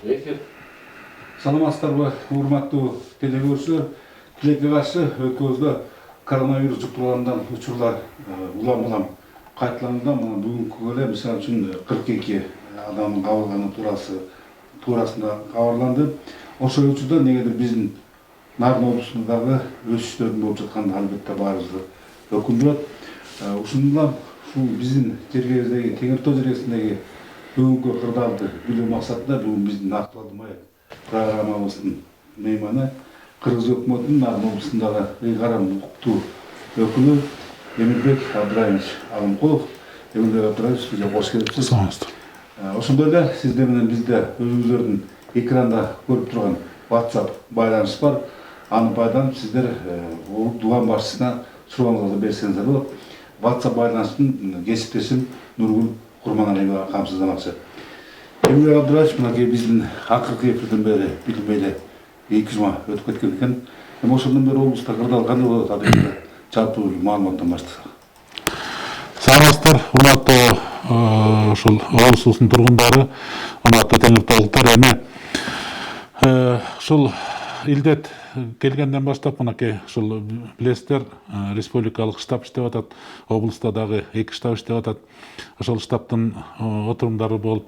Эфир. Саламатсыздарбы, урматтуу телекөрүүчүлөр. Тилекке каршы өлкөбүздө коронавирус жуктургандан учурлар улам-улам кайталанууда. Мына бүгүнкү эле мисалы үчүн 42 адамдын кабылганы туурасында кабарланды. Ошол учурда негедир биздин Нарын облусунда дагы өсүштөрдүн болуп жатканы албетте баарыбызды өкүндүрөт. Ушундан ушул биздин жергебиздеги Теңиртоо жергесиндеги бүгүнкү кырдаалды билүү максатында бүгүн биздин актуалдуу маек программабыздын мейманы Кыргыз өкмөтүнүн Нарын облусундагы ыйгарым укуктуу өкүлү Эмирбек Абдраимович Алымкулов. Эмирбек Абдраимович, бизге кош келипсиз. Саламатсыздар. Ошондой эле сиздер менен бизде өзүңүздөрдүн экранда көрүп турган WhatsApp байланыш бар. Аны пайдаланып сиздер дулан башчысына суроолорду берсеңиздер болот. WhatsApp байланыштын кесиптешим Нургүл Курманалиева камсызданакчы. Эмирбек Абдраимович мынакей биздин акыркы эфирден бери билбей эле 2 жума өтүп кеткен экен. Эми ошондон бери облуста кырдаал кандай болот адегенде жалпы маалыматтан баштасак. Саламатсыздар, урматтуу ушул облусубуздун тургундары, урматтуу теңиртоолуктар. Эми ушул илдет келгенден баштап мынакей ушул билесиздер, республикалык штаб иштеп атат, облуста дагы 2 штаб иштеп атат. Ошол штабтын отурумдары болуп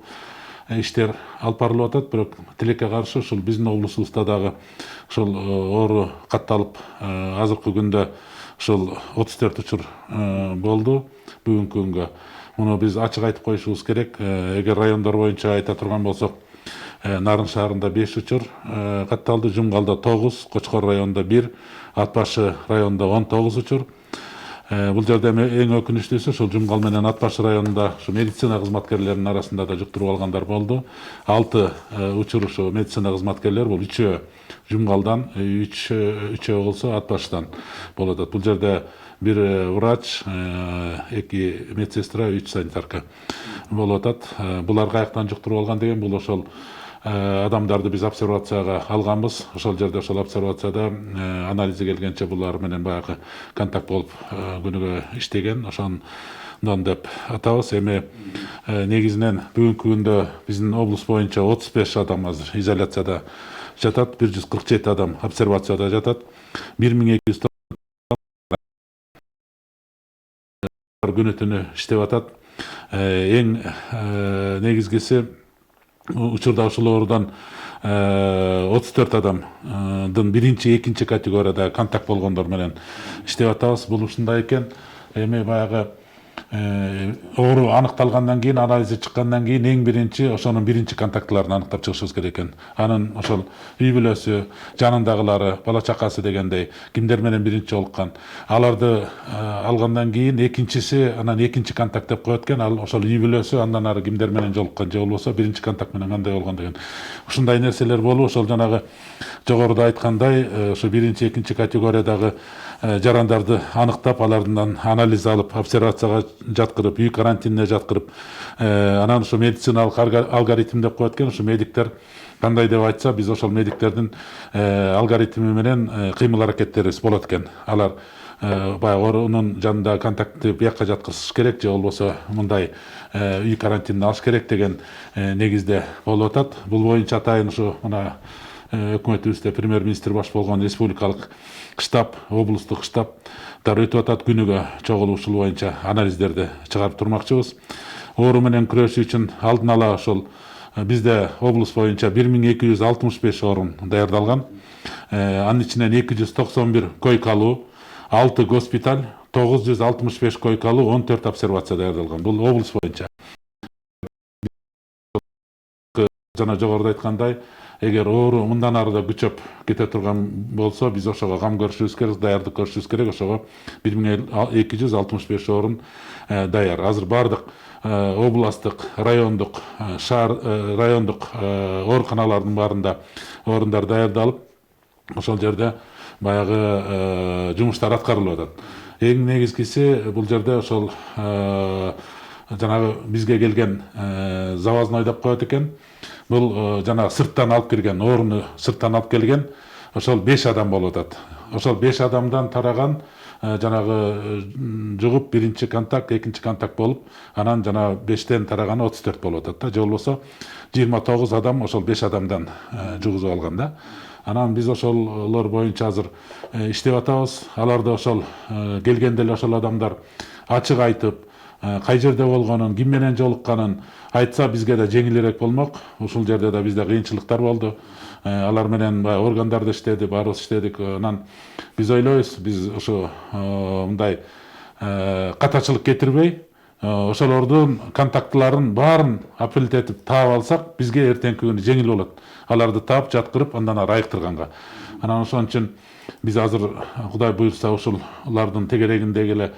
иштер алып барылып атат, бирок тилекке каршы ушул биздин облусубузда дагы ушул оору катталып, азыркы күндө ушул 34 учур болду бүгүнкү күнгө. Муну биз ачык айтып коюшубуз керек. Эгер райондор боюнча айта турган болсок, Нарын шаарында 5 учур катталды, Жумгалда 9, Кочкор районунда 1, Ат башы районунда 19 учур. Бул жерде эң өкүнүчтүүсү ушул Жумгал менен Ат башы районунда медицина кызматкерлеринин арасында да жуктуруп алгандар болду. 6 учур ушу медицина кызматкерлер, бул 3 Жумгалдан, 3 болсо Ат башыдан болуп атат. Бул жерде 1 врач, 2 медсестра, 3 санитарка болуп атат. Булар каяктан жуктуруп алган деген, бул ошол адамдарды биз обсервацияга алганбыз. Ошол жерде ошол обсервацияда анализи келгенче булар менен баягы контакт болуп күнүгө иштеген. Ошондон деп атабыз. Эми негизинен бүгүнкү күндө биздин облус боюнча 35 адам азыр изоляцияда жатат, 147 адам обсервацияда жатат, 1200 күнү түнү иштеп атат. Эң негизгиси учурда ушул оорудан 34 адамдын биринчи, экинчи категорияда контакт болгондор менен иштеп атабыз. Бул ушундай экен. Эми баягы оору аныкталгандан кийин, анализи чыккандан кийин эң биринчи ошонун биринчи контактларын аныктап чыгышыбыз керек экен. Анын ошол үй бүлөсү, жанындагылары, бала чакасы дегендей кимдер менен биринчи жолуккан, аларды алгандан кийин экинчиси, анан экинчи контакт деп коет экен. Ал ошол үй бүлөсү, андан ары кимдер менен жолуккан же болбосо биринчи контакт менен кандай болгон деген. Ушундай нерселер болуп, ошол жанагы жогоруда айткандай, ошо биринчи, экинчи категориядагы жарандарды аныктап, алардан анализ алып, обсервацияга жаткырып, үй карантинине жаткырып, анан ошо медициналык алгоритм деп коет экен. Ошо медиктер кандай деп айтса, биз ошол медиктердин алгоритми менен кыймыл аракеттерибиз болот экен. Алар баягы оорунун жанында контактты биякка жаткырсыш керек же болбосо мындай үй карантинине алыш керек деген негизде болуп атат. Бул боюнча атайын ушу мына өкмөтүбүздө премьер-министр баш болгон республикалык штаб, облустук штабдар өтүп атат. Күнүгө чогулуп ушул боюнча анализдерди чыгарып турмакчыбыз. Оору менен күрөшүү үчүн алдын ала ошол бизде облус боюнча 1265 орун даярдалган. Анын ичинен 291 койкалуу, 6 госпиталь, 965 койкалуу, 14 обсервация даярдалган. Бул облус боюнча. Жана жогоруда айткандай, эгер оору мындан ары да күчөп кете турган болсо, биз ошого кам көрүшүбүз керек, даярдык көрүшүбүз керек. Ошого 1265 орун даяр. Азыр бардык областтык, райондук, шаар райондук ооруканалардын баарында орундар даярдалып, ошол жерде баягы жумуштар аткарылып атат. Эң негизгиси бул жерде ошол жанагы бизге келген завозной деп коет экен. Бул жанагы сырттан алып кирген, ооруну сырттан алып келген ошол 5 адам болуп атат. Ошол 5 адамдан тараган жанагы жугуп биринчи контакт, экинчи контакт болуп, анан жана 5тен тараганы 34 болуп атат да. Же болбосо 29 адам ошол 5 адамдан жугузуп алган да. Анан биз ошолор боюнча азыр иштеп атабыз. Алар да ошол келгенде эле ошол адамдар ачык айтып, кай жерде болгонун, ким менен жолукканын айтса бизге да жеңилирээк болмок. Ушул жерде да бизде кыйынчылыктар болду. Алар менен органдарда иштедик, баарыбыз иштедик. Анан биз ойлойбуз, биз ошо мындай катачылык кетирбей, ошолордун контактыларын баарын апеллит этип таап алсак, бизге эртеңки күнү жеңил болот. Аларды таап, жаткырып, андан ары айыктырганга. Анан ошон үчүн биз азыр Кудай буйрса ушулардын тегерегиндеги эле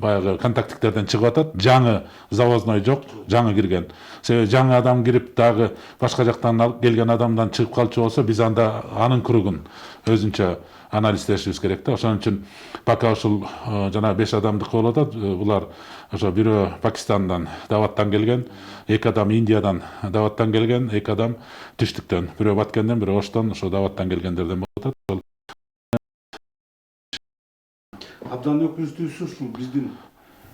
баягы контактиктерден чыгып атат. Жаңы завозной жок, жаңы кирген. Себеби жаңы адам кирип дагы башка жактан келген адамдан чыгып калчу болсо, биз анда анын кругун өзүнчө анализдешибиз керек да. Ошон үчүн пока ушул жана 5 адамдык болуп атат. Булар ошо бирөө Пакистандан, Даваттан келген, 2 адам Индиядан, Даваттан келген, 2 адам түштүктөн, бирөө Баткенден, бирөө Оштон, ошо Даваттан келгендерден болуп атат. Абдан өкүнүчтүүсү ушул биздин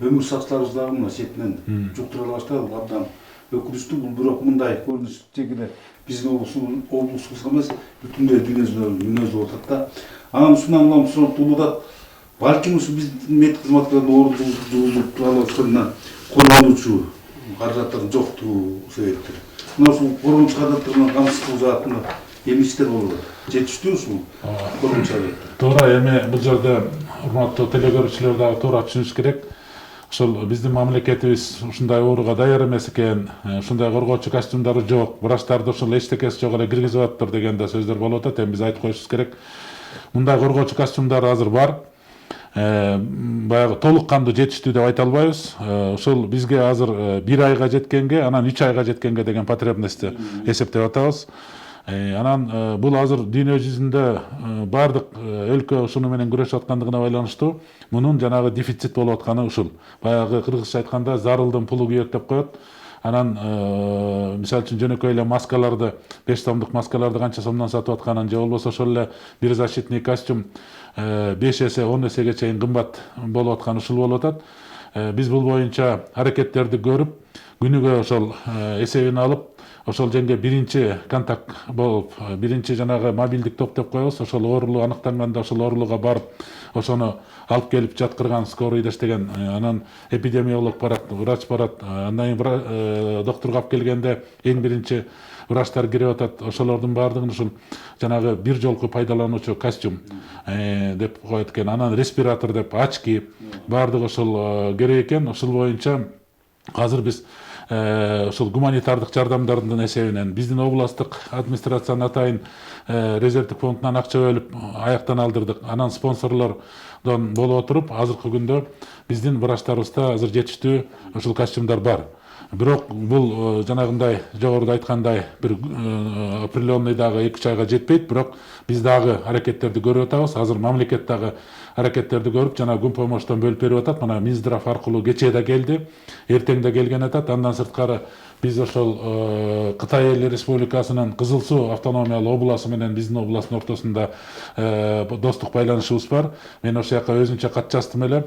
өмүр сакчыларыбыз дагы мына четинен жуктура баштады. Бул абдан өкүнүчтүү. Бул бирок мындай көрүнүш жегиле биздин облусубузга эмес, бүтүндөй дүйнө жүзүнө мүнөз болуп атат да. Анан ушундан улам болуп атат. Балким ушу биздин мед кызматкерлердин ордулук туралы колдонуучу каражаттардын жоктугу себептери. Мына ушул коргонуч каражаттарына камсыз кылуу жаатында эмне иштер болот? Жетиштүү ушул коргонуч каражаттар. Туура, эми бул жерде урматтуу телекөрүүчүлөр дагы туура түшүнүш керек. Ошол биздин мамлекетибиз ушундай ооруга даяр эмес экен, ушундай коргоочу костюмдары жок, врачтарды ушул эчтекеси жок эле киргизип атыптыр деген да сөздөр болуп атат. Эми биз айтып коюшубуз керек. Мындай коргоочу костюмдар азыр бар. Баягы толук кандуу жетиштүү деп айта албайбыз. Ушул бизге азыр 1 айга жеткенге, анан 3 айга жеткенге деген потребностьти эсептеп атабыз. Анан бул азыр дүйнө жүзүндө бардык өлкө ушуну менен күрөшүп аткандыгына байланыштуу мунун жанагы дефицит болуп атканы ушул. Баягы кыргызча айтканда зарылдын пулу күйөк деп коет. Анан мисалы үчүн жөнөкөй эле маскаларды, 5 сомдук маскаларды канча сомдон сатып атканын, же болбосо ошол эле бир защитный костюм 5 эсе, 10 эсеге чейин кымбат болуп атканы ушул болуп атат. Биз бул боюнча аракеттерди көрүп, күнүгө ошол эсебин алып, ошол жерге биринчи контакт болуп, биринчи жанагы мобилдик топ деп коебуз. Ошол оорулуу аныктанганда ошол оорулууга барып, ошону алып келип жаткырган скорыйда иштеген, анан эпидемиолог барат, врач барат, андан кийин доктурга алып келгенде эң биринчи врачтар кирип атат. Ошолордун баардыгын ушул жанагы бир жолку пайдалануучу костюм деп коет экен. Анан респиратор деп, очки баардыгы ошол керек экен. Ушул боюнча азыр биз ушул гуманитардык жардамдардын эсебинен биздин областтык администрациянын атайын резервдик фондунан акча бөлүп аяктан алдырдык. Анан спонсорлордон болуп отуруп, азыркы күндө биздин врачтарыбызда азыр жетиштүү ушул костюмдар бар. Бирок бул жанагындай жогоруда айткандай бир определенный дагы 2-3 айга жетпейт. Бирок биз дагы аракеттерди көрүп атабыз. Азыр мамлекет дагы аракеттерди көрүп, жана гүн помощтон бөлүп берип атат. Мына Минздрав аркылуу кечээ да келди, эртең да келген атат. Андан сырткары биз ошол Кытай Эл Республикасынын Кызыл Суу автономиялуу областы менен биздин областтын ортосунда достук байланышыбыз бар. Мен ошол жака өзүнчө кат жаздым эле.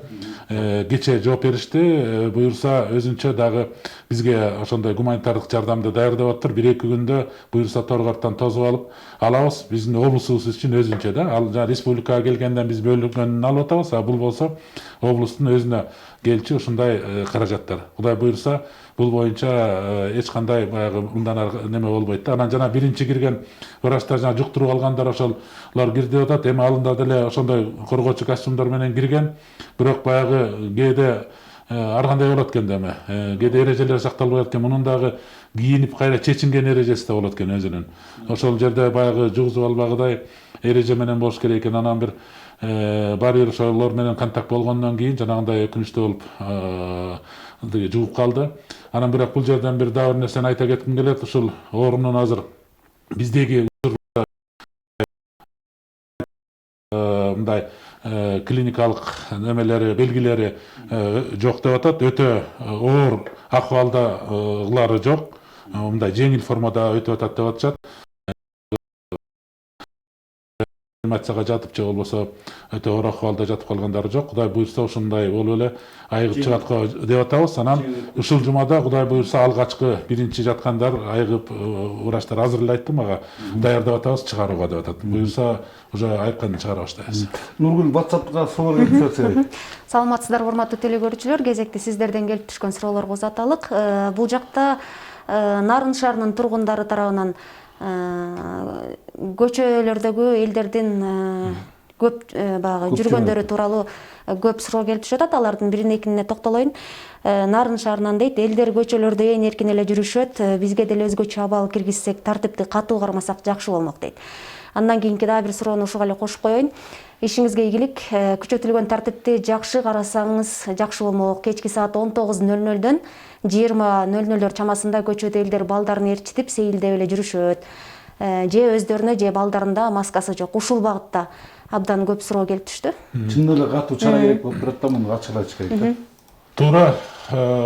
Кечээ жооп беришти. Буюрса өзүнчө дагы бизге ошондой гуманитардык жардамды даярдап атыптыр. 1-2 күндө буюрса торгарттан тосуп алабыз. Биздин облусубуз үчүн өзүнчө да. Ал республикага келгенден биз бөлүнгөнүн алып атабыз. А бул болсо облустун өзүнө келчү ушундай каражаттар. Кудай буюрса бул боюнча эч кандай баягы мындан ары неме болбойт да. Анан жана биринчи кирген врачтар жана жуктуруп алгандар ошолор кирди деп атат. Эми алында деле ошондой коргоочу костюмдар менен кирген. Бирок баягы кээде ар кандай болот экен деме. Кээде эрежелер сакталбай экен. Мунун дагы кийинип кайра чечинген эрежеси да болот экен өзүнүн. Ошол жерде баягы жугузуп албагыдай эреже менен болуш керек экен. Анан бир бир ошолор менен контакт болгондон кийин жанагындай өкүнүчтүү болуп жугуп калды. Анан бирок бул жерден бир дагы нерсени айта кетким келет. Ушул оорунун азыр биздеги мындай клиникалык немелери, белгилери жок деп атат. Өтө оор акыбалдагылары жок. Мындай жеңил формада өтүп атат деп атышат. реанимацияга жатып же болбосо өтө оор акыбалда жатып калгандары жок. Кудай буйрса ушундай болуп эле айыгып чыгат деп атабыз. Анан ушул жумада Кудай буйрса алгачкы биринчи жаткандар айыгып врачтар азыр эле айтты мага, даярдап атабыз, чыгарууга деп атат. Буйрса уже айыкканын чыгара баштайбыз. Нургүл, WhatsApp'ка суроолор келип жатса. Саламатсыздарбы урматтуу телекөрүүчүлөр, кезекти сиздерден келип түшкөн суроолорго узаталык. Бул жакта Нарын шаарынын тургундары тарабынан көчөлөрдөгү элдердин көп баягы жүргөндөрү тууралуу көп суроо келип түшүп атат. Алардын бирине экинине токтолоюн. Нарын шаарынан дейт, элдер көчөлөрдө эң эркин эле жүрүшөт, бизге деле өзгөчө абал киргизсек, тартипти катуу кармасак жакшы болмок дейт. Андан кийинки дагы бир суроону ушуга эле кошуп коеюн. Ишиңизге ийгилик, күчөтүлгөн тартипти жакшы карасаңыз жакшы болмок. Кечки саат 19:00дөн 20:00 чамасында көчөдө элдер балдарын ээрчитип, сейилдеп эле жүрүшөт. Же өздөрүнө, же балдарында маскасы жок. Ушул багытта абдан көп суроо келип түштү. Чындап эле катуу чара керек болуп турат да, муну ачык айтыш керек да. Туура,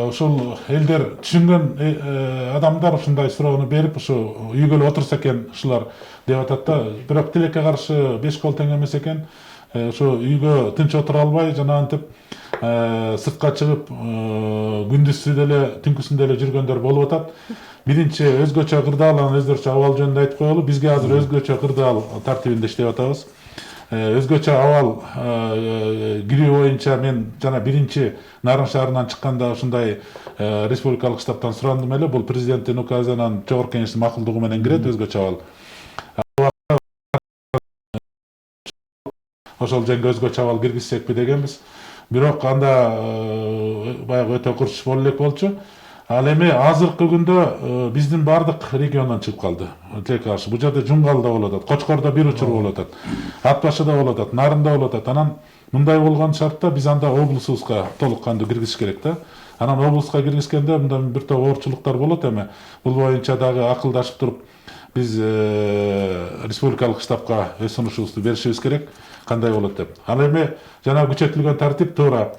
ушул элдер түшүнгөн адамдар ушундай суроону берип, ушу үйгө эле отурса экен ушулар деп атат да. Бирок тилекке каршы 5 кол тең эмес экен. Ошо үйгө тынч отура албай, жанагынтип сыртка чыгып, күндүзсү деле, түнкүсүндө деле жүргөндөр болуп атат. Биринчи өзгөчө кырдаал, анан өздөрчө абал жөнүндө айтып коелу. Бизге азыр өзгөчө кырдаал тартибинде иштеп атабыз. Өзгөчө абал кирүү боюнча мен жана биринчи Нарын шаарынан чыкканда ушундай республикалык штабтан сурандым эле. Бул президенттин указынан жогорку кеңештин макулдугу менен кирет өзгөчө абал. Ошол жерге өзгөчө абал киргизсекпи дегенбиз. Бирок анда баягы өтө курч боло элек болчу. Ал эми азыркы күндө биздин бардык региондон чыгып калды. Тилекке каршы. Бул жерде Жумгалда болуп атат, Кочкордо бир учур болуп атат, Ат башыда болуп атат, Нарында болуп атат. Анан мындай болгон шартта биз анда облусубузга толук кандуу киргизиш керек да. Анан облуска киргизгенде мында бир топ оорчулуктар болот эми. Бул боюнча дагы акылдашып туруп биз республикалык штабка өз сунушубузду беришибиз керек. Кандай болот деп. Ал эми жана күчөтүлгөн тартип туура.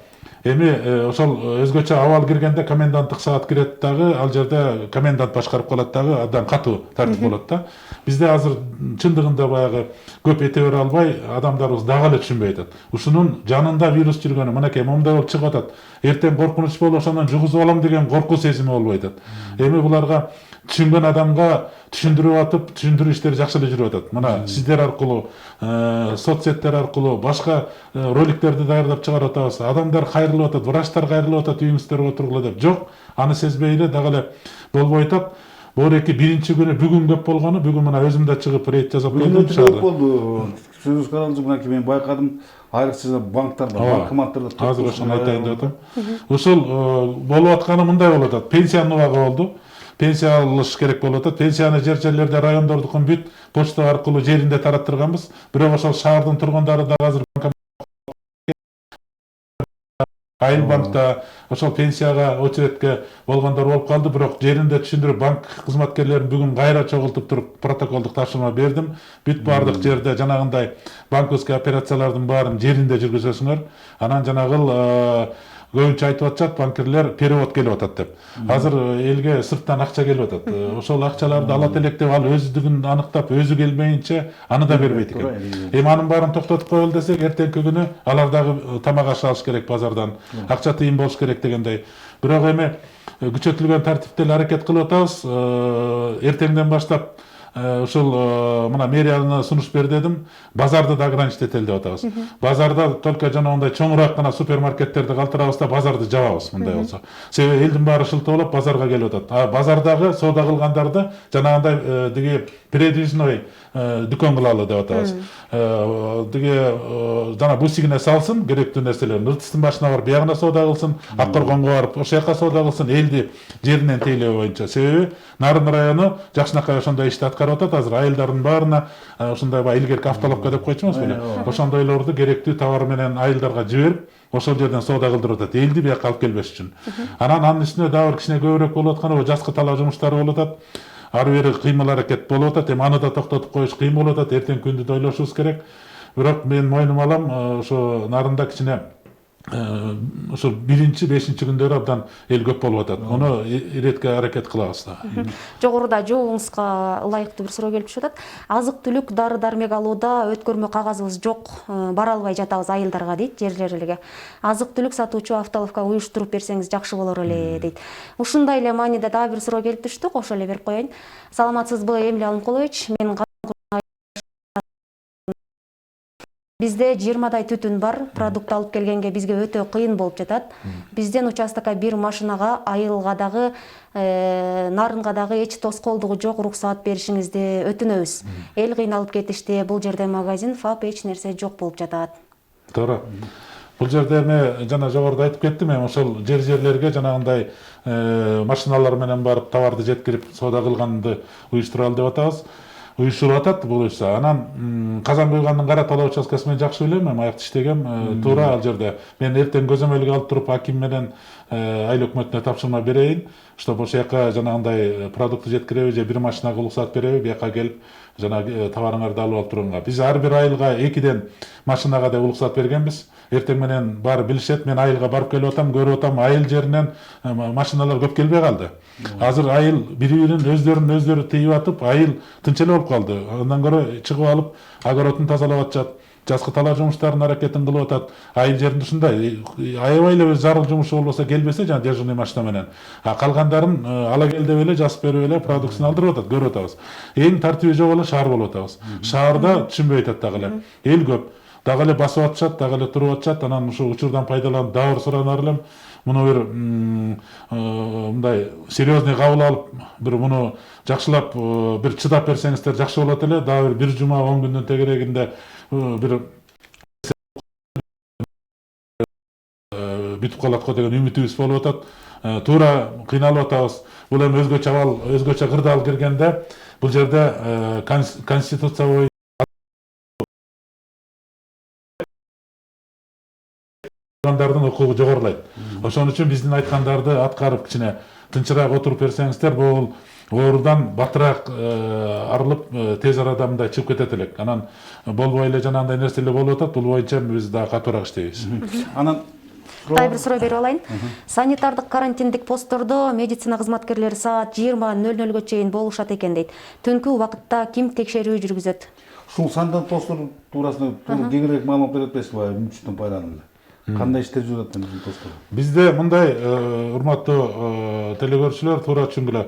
Эми ошол өзгөчө абал киргенде коменданттык саат кирет дагы, ал жерде комендант башкарып калат дагы, абдан катуу тартип болот да. Бизде азыр чындыгында баягы көп эте бере албай, адамдарыбыз дагы эле түшүнбөй атат. Ушунун жанында вирус жүргөнү, мынакей момундай болуп чыгып атат. Эртең коркунуч болуп, ошондон жугузуп алам деген коркуу сезими болбой атат. Эми буларга түшүнгөн адамга түшүндүрүп атып, түшүндүрүү иштери жакшы эле жүрүп атат. Мына сиздер аркылуу, соцсеттер аркылуу башка роликтерди даярдап чыгарып атабыз. Адамдар кайрылып атат, врачтар кайрылып атат, үйүңүздөргө отургула деп. Жок, аны сезбей эле дагы эле болбой атат. Боореки биринчи күнү бүгүн көп болгону, бүгүн мына өзүм да чыгып рейд жасап келдим. Бүгүн болду. Сөзүңүз каралды, мынакей мен байкадым. Айрыкча банктарда, банкоматтарда азыр ошону айтайын деп атам. Ушул болуп атканы мындай болуп атат. Пенсиянын убагы болду. Пенсия алыш керек болуп атат. Пенсияны жерлерде райондордукун бүт почта аркылуу жеринде тараттырганбыз. Бирок ошол шаардын тургундары да азыр Айыл банкта ошол пенсияга очередке болгондор болуп калды. Бирок жеринде түшүндүрүп, банк кызматкерлерин бүгүн кайра чогултуп туруп протоколдук тапшырма бердим. Бүт бардык жерде жанагындай банковский операциялардын баарын жеринде жүргүзөсүңөр. Анан жанагыл көбүнчө айтып атышат, банкирлер перевод келип атат деп. Азыр элге сырттан акча келип атат. Ошол акчаларды алат элек деп, ал өздүгүн аныктап, өзү келмейинче аны да бербейт экен. Эми анын баарын токтотуп коелу десек, эртеңки күнү алар дагы тамак аш алыш керек базардан. Акча тыйын болуш керек дегендей. Бирок эми күчөтүлгөн тартипте эле аракет кылып атабыз. Эртеңден баштап ушул мына мэрияны сунуш бер дедим. Базарды да ограничить деп атабыз. Базарда только жанагындай чоңураак гана супермаркеттерди калтырабыз да базарды жабабыз мындай болсо. Себеби элдин баары шылтоолоп базарга келип атат. А базардагы соода кылгандарды жанагындай диги передвижной дүкөн кылалы деп атабыз. Диги жана бусигине салсын керектүү нерселерин. Ыртыстын башына барып биягына соода кылсын, Аккоргонго барып ошол жака соода кылсын, элди жеринен тейлөө боюнча. Себеби Нарын району жакшынакай ошондой ишти аткарып атат. Азыр айылдардын баарына ошондой илгерки автоловка деп койчумуз беле. Ошондойлорду керектүү товар менен айылдарга жиберип, ошол жерден соода кылдырып атат. Элди бияка алып келбеш үчүн. Анан анын үстүнө дагы бир кичине көбүрөөк болуп атканы жазгы талаа жумуштары болуп атат. Ары бери кыймыл аракет болуп атат. Эми аны да токтотуп коюш кыйын болуп атат. Эртең күндү да ойлошубуз керек. Бирок мен мойнума алам, ошо Нарында кичине ошол 1-5 күндөрү абдан эл көп болуп атат. Ону иретке аракет кылабыз да. Жогоруда жообуңузга ылайыктуу бир суроо келип түшүп атат. Азык түлүк, дары дармек алууда өткөрмө кагазыбыз жок, бара албай жатабыз айылдарга дейт жерлерге. Азык түлүк сатуучу автоловка уюштуруп берсеңиз жакшы болор эле дейт. Ушундай эле мааниде дагы бир суроо келип түштү, кошо эле берип коеюн. Саламатсызбы, Эмиль Алымкулович? Мен Бизде 20дай түтүн бар, продукт алып келгенге бизге өтө кыйын болуп жатат. Бизден участокко бир машинага айылга дагы, нарынга дагы эч тоскоолдугу жок уруксаат беришиңизди өтүнөбүз. Эл кыйналып кетишти, бул жерде магазин, ФАП эч нерсе жок болуп жатат. Туура. Бул жерде эми жана жогоруда айтып кеттим, эми ошол жерлерге жанагындай машиналар менен барып товарды жеткирип соода кылганды уюштуралы деп атабыз. Уюштуруп атат бул ишти. Анан казан куйгандын кара талаа участкасы мен жакшы билем, эми аякта иштегем. Туура ал жерде. Мен эртең көзөмөлгө алып туруп аким менен айыл өкмөтүнө тапшырма берейин, чтобы ошол жака жанагындай продукты жеткиреби же бир машинага уруксаат береби, бияка келип жана товарыңарды алып туруңга. Биз ар бир айылга 2ден машинага да уруксаат бергенбиз. Эртең менен баары билишет, мен айылга барып келип атам, көрүп атам, айыл жеринен машиналар көп келбей калды. Азыр айыл бири-бирин өздөрү тийип атып, айыл тынч эле болуп калды. Андан көрө чыгып алып, огородун тазалап атышат, жазгы талаа жумуштарынын аракетин кылып атат. Айыл жеринде ушундай аябай эле зарыл жумушу болбосо келбесе, жана дежурный машина менен. Калгандарын ала кел деп эле жазып берип эле продукцияны алдырып атат, көрүп атабыз. Эң тартиби жок эле шаар болуп атабыз. Шаарда түшүнбөй атат дагы эле. Эл көп. Дагы эле басып атышат, дагы эле туруп атышат. Анан ушул учурдан пайдаланып дагы бир суранар элем. Муну бир мындай серьезный кабыл алып, бир муну жакшылап бир чыдап берсеңиздер жакшы болот эле. Дагы бир жума 10 күндүн тегерегинде бир бүтүп калат го деген үмүтүбүз болуп атат. Туура кыйналып атабыз. Бул эми өзгөчө кырдаал киргенде бул жерде конституция боюнча укугу жогорулайт. Ошон үчүн биздин айткандарды аткарып кичине тынчыраак отуруп берсеңиздер, бул оорудан батыраак арылып тез арада мындай чыгып кетет элек. Анан болбой эле жанагындай нерселер болуп атат. Бул боюнча биз дагы катуураак иштейбиз. Анан Дай бир суроо берип алайын. Санитардык карантиндик посттордо медицина кызматкерлери саат 20:00 чейин болушат экен дейт. Түнкү убакытта ким текшерүү жүргүзөт? ушул сандан постор туурасында кеңирээк маалымат берип бересизби, мүмкүнчүлүктөн пайдаланып эле? Кандай иштер жүрүп атат бизин постор? Бизде мындай урматтуу телекөрүүчүлөр туура түшүнгүлө.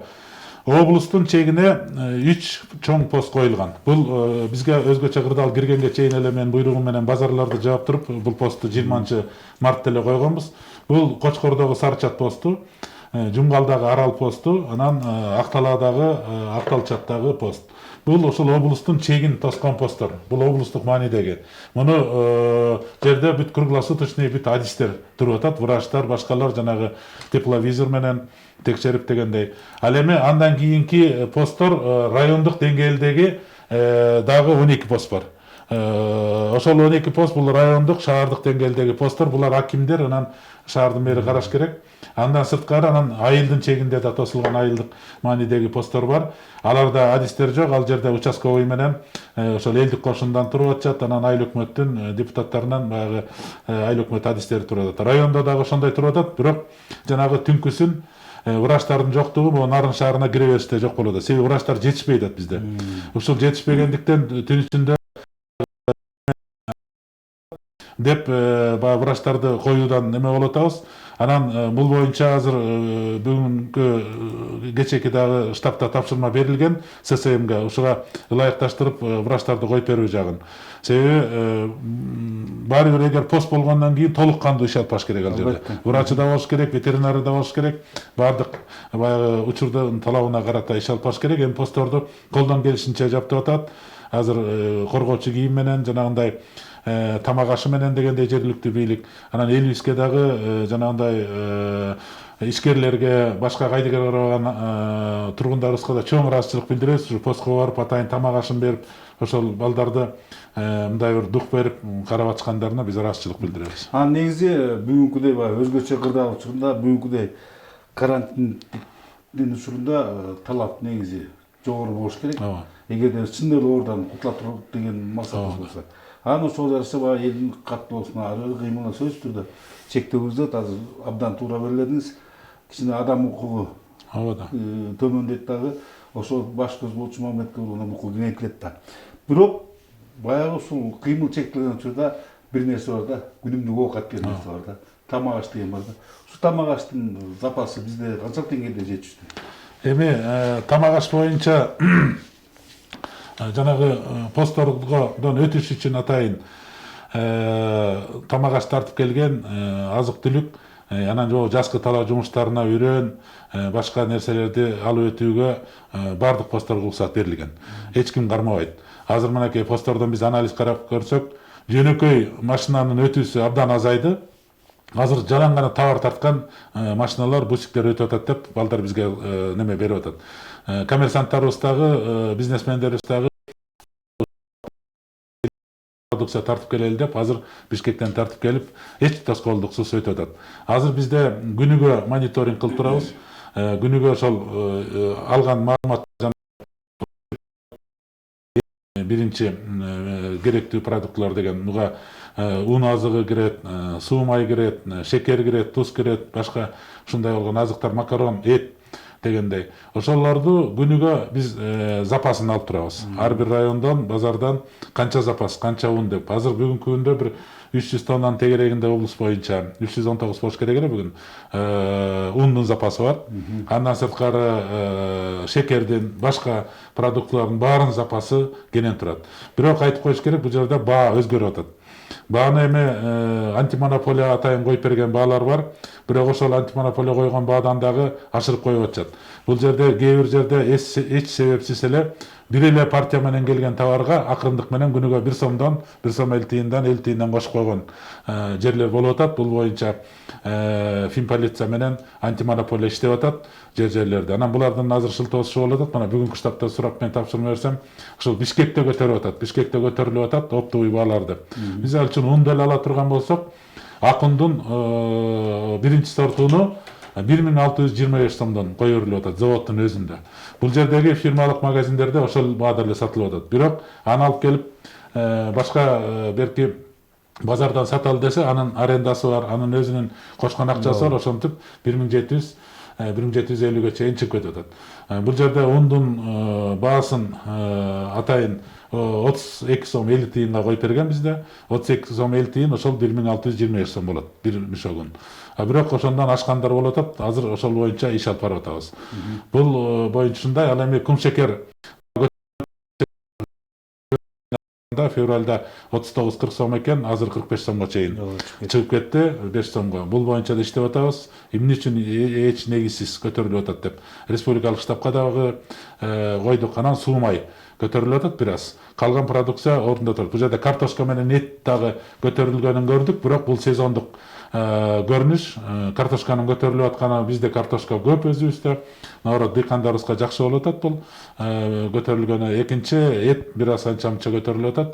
Облустун чегине 3 чоң пост коюлган. Бул бизге өзгөчө кырдаал киргенге чейин эле мен буйругум менен базарларды жаап туруп, бул посту 20-мартта эле койгонбуз. Бул Кочкордогу Сарычат посту, Жумгалдагы Арал посту, анан Акталаадагы Акталчаттагы пост. Бул ошол облустун чегин тоскон посттор. Бул облустук маанидеги. Муну жерде бүт круглосуточный бүт адистер туруп атат, врачтар, башкалар жанагы тепловизор менен текшерип дегендей. Ал эми андан кийинки посттор райондук деңгээлдеги дагы 12 пост бар. Ошол 12 пост бул райондук, шаардык деңгээлдеги посттор. Булар акимдер, анан шаардын мэри караш керек. Андан сырткары анан айылдын чегинде да тосулган айылдык маанидеги посттор бар. Аларда адистер жок, ал жерде участковый менен ошол элдик кошундан туруп атышат, анан айыл өкмөттүн депутаттарынан баягы айыл өкмөт адистери туруп атат. Райондо дагы ошондой туруп атат, бирок жанагы түнкүсүн врачтардын жоктугу могу Нарын шаарына кире бериште жок болуп атат. Себеби врачтар жетишпей атат бизде. Ушул жетишпегендиктен түн ичинде деп баягы врачтарды коюудан неме болуп атабыз. Анан бул боюнча азыр бүгүнкү кечеки дагы штабта тапшырма берилген ССМге. Ушуга ылайыкташтырып врачтарды коюп берүү жагын. Себеби баары бир эгер пост болгондон кийин толук кандуу иш алып баш керек ал жерде. Врачы да болуш керек, ветеринары да болуш керек. Баардык баягы учурдун талабына карата иш алып баш керек. Эми постторду колдон келишинче жаптап атат. Азыр коргоочу кийим менен жанагындай тамак ашы менен дегендей жергиликтүү бийлик. Анан элибизге дагы жанагындай ишкерлерге, башка кайдыгер караган тургундарыбызга да чоң ыраазычылык билдиребиз. Ушу постко барып атайын тамак ашын берип, ошол балдарды мындай бир дук берип карап атышкандарына биз ыраазычылык билдиребиз. Негизи бүгүнкүдөй баягы өзгөчө кырдаал учурунда бүгүнкүдөй карантиндин учурунда талап негизи жогору болуш керек. Эгерде чын эле оорудан кутула туруп деген максатыбыз болсо. Анын ошол жарыша баягы элдин каттоосуна ары бир кыймылына сөзсүз түрдө чектөөбүздө азыр абдан туура белдиңиз. Кичине адам укугу ооба да. төмөндөйт дагы. Ошол баш көз болчу Мамедке ургундан укугу кеңейтилет да. Бирок баягы ушул кыймыл чектелген учурда бир нерсе бар да, күнүмдүк оокат деген нерсе бар да. Тамак аш деген бар да. Ушу тамак аштын запасы бизде канчалык деңгээлде жетиштүү? Эми тамак аш боюнча жанагы посттордон өтүш үчүн атайын тамак аш тартып келген азык түлүк, анан жоо жазгы талаа жумуштарына үрөн, башка нерселерди алып өтүүгө бардык постторго уруксат берилген. Эч ким кармабайт. Азыр мынакей посттордон биз анализ карап көрсөк, жөнөкөй машинанын өтүүсү абдан азайды. Азыр жалаң гана товар тарткан машиналар, бусиктер өтүп атат деп балдар бизге неме берип атат. Коммерсанттарыбыз дагы, бизнесмендерибиз дагы продукция тартып келели деп азыр Бишкектен тартып келип, эч тоскоолдуксуз өтүп атат. Азыр бизде күнүгө мониторинг кылып турабыз. Күнүгө ошол алган маалымат биринчи керектүү продуктлар деген муга un азыгы кирет, суу май кирет, шекер кирет, туз кирет, башка ушундай болгон азыктар, макарон, эт дегендей. Ошолорду күнүгө биз запасын алып турабыз. Ар бир райондон, базардан канча запас, канча un деп. Азыр бүгүнкү күндө бир 300 тоннанын тегерегинде облус боюнча 319 болуш керек эле бүгүн. Ундун запасы бар. Андан сырткары шекердин, башка продуктлардын баарынын запасы кенен турат. Бирок айтып коюш керек, бул жерде баа өзгөрүп атат. Бааны эми антимонополия атайын коюп берген баалар бар. Бирок ошол антимонополия койгон баадан дагы ашырып коюп атышат. Бул жерде кээ бир жерде эч себепсиз эле бир эле партия менен келген товарга акырындык менен күнүгө 1 сомдон 1 сом 50 тыйындан кошуп койгон жерлер болуп атат. Бул боюнча Финполиция менен антимонополия иштеп атат жерлерде. Анан булардын азыр шылтоосу болуп атат. Мына бүгүнкү штабта сурап мен тапшырма берсем, ошол Бишкекте көтөрүп атат. Бишкекте көтөрүлүп атат оптовый бааларды. Биз ал үчүн ун деле ала турган болсок, Акундун биринчи сортуну 1625 сомдон кое берилип атат заводдун өзүндө. Бул жердеги фирмалык магазиндерде ошол баада эле сатылып атат. Бирок аны алып келип башка берки базардан саталы десе, анын арендасы бар, анын өзүнүн кошкон акчасы бар, ошентип 1750-гө чейин чыгып кетип атат. Бул жерде ундун баасын атайын 32 сом 50 тыйынга коюп берген бизде. 32 сом 50 тыйын ошол 1625 сом болот бир мешогун. Бирок ошондон ашкандар болуп атат. Азыр ошол боюнча иш алып барып атабыз. Бул боюнча ушундай. Ал эми кум шекер февралда 39-40 сом экен, азыр 45 сомго чейин чыгып кетти, 5 сомго. Бул боюнча да иштеп атабыз. Эмне үчүн эч негизсиз көтөрүлүп атат деп республикалык штабка дагы койдук. Анан суу май көтөрүлүп атат бир аз. Калган продукция ордунда турат. Бул жерде картошка менен эт дагы көтөрүлгөнүн көрдүк, бирок бул сезондук көрүнүш. Картошканын көтөрүлүп атканы, бизде картошка көп өзүбүздө. Наоборот, дыйкандарыбызга жакшы болуп атат бул көтөрүлгөнү. Экинчи эт бир аз анча-мынча көтөрүлүп атат.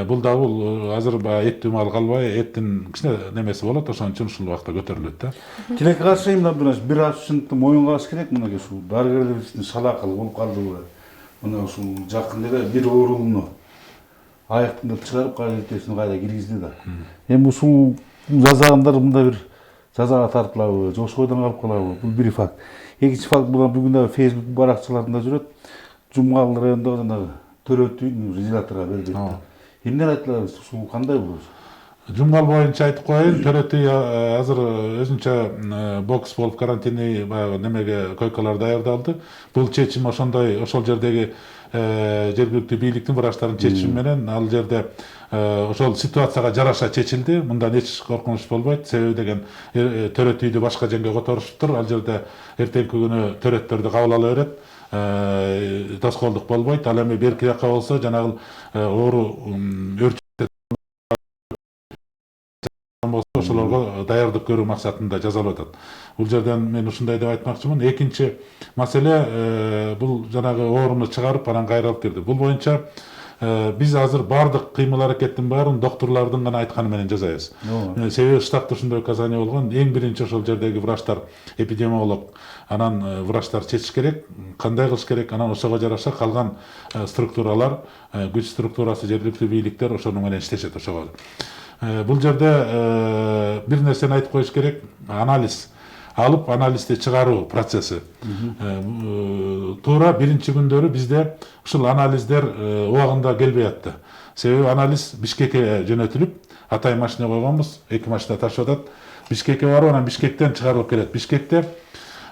Бул да бул азыр эттүү мал калбай, эттин кичине немеси болот, ошон үчүн ушул убакта көтөрүлөт да. Тилекке каршы бир аз ушинтип моюнга алыш керек. Мына ушул дарыгерлерибиздин шалакыл болуп калдыбы. Мына ушул жакын эле бир оорууну айыктап чыгарып, кайрылтесин кайра киргизди да. Эми ушул жазагандар мында бир жазага тартылабы, жош койдон калып калабы? Бул бир факт. Экинчи факт, бул бүгүн дагы Facebook баракчаларында жүрөт. Жумгал районунда жанагы төрөтүүнү резидаторго бербейт. Эмне айтылат? Ушул кандай болот? Жумгал боюнча айтып коеюн, төрөтүй азыр өзүнчө бокс болуп карантинный баягы немеге койкалар даярдалды. Бул чечим ошол жердеги жергиликтүү бийликтин врачтардын чечими менен ал жерде ошол ситуацияга жараша чечилди. Мындан эч коркунуч болбойт. Себеби деген төрөтүйдү башка жерге которушуптур. Ал жерде эртеңки күнү төрөттөрдү кабыл ала берет. Тоскоолдук болбойт. Ал эми берки жакка болсо жанагы оору ошолорго даярдык көрүү максатында жазалып атат. Бул жерден мен ушундай деп айтмакчымын. Экинчи маселе бул жанагы ооруну чыгарып анан кайра алып кирди. Бул боюнча биз азыр баардык кыймыл аракеттин баарын доктурлардын гана айтканы менен жасайбыз. Себеби штатта ушундай указание болгон, эң биринчи ошол жердеги врачтар, эпидемиолог, анан врачтар чечиш керек, кандай кылыш керек, анан ошого жараша калган структуралар, күч структурасы, жергиликтүү бийликтер ошону менен иштешет ошого. Бул жерде бир нерсени айтып коюш керек, анализ алып, анализди чыгаруу процесси. Туура биринчи күндөрү бизде ушул анализдер убагында келбей атты. Себеби анализ Бишкекке жөнөтүлүп, Атай машина койгонбуз, 2 машина ташып атат. Бишкекке барып, анан Бишкектен чыгарылып келет. Бишкекте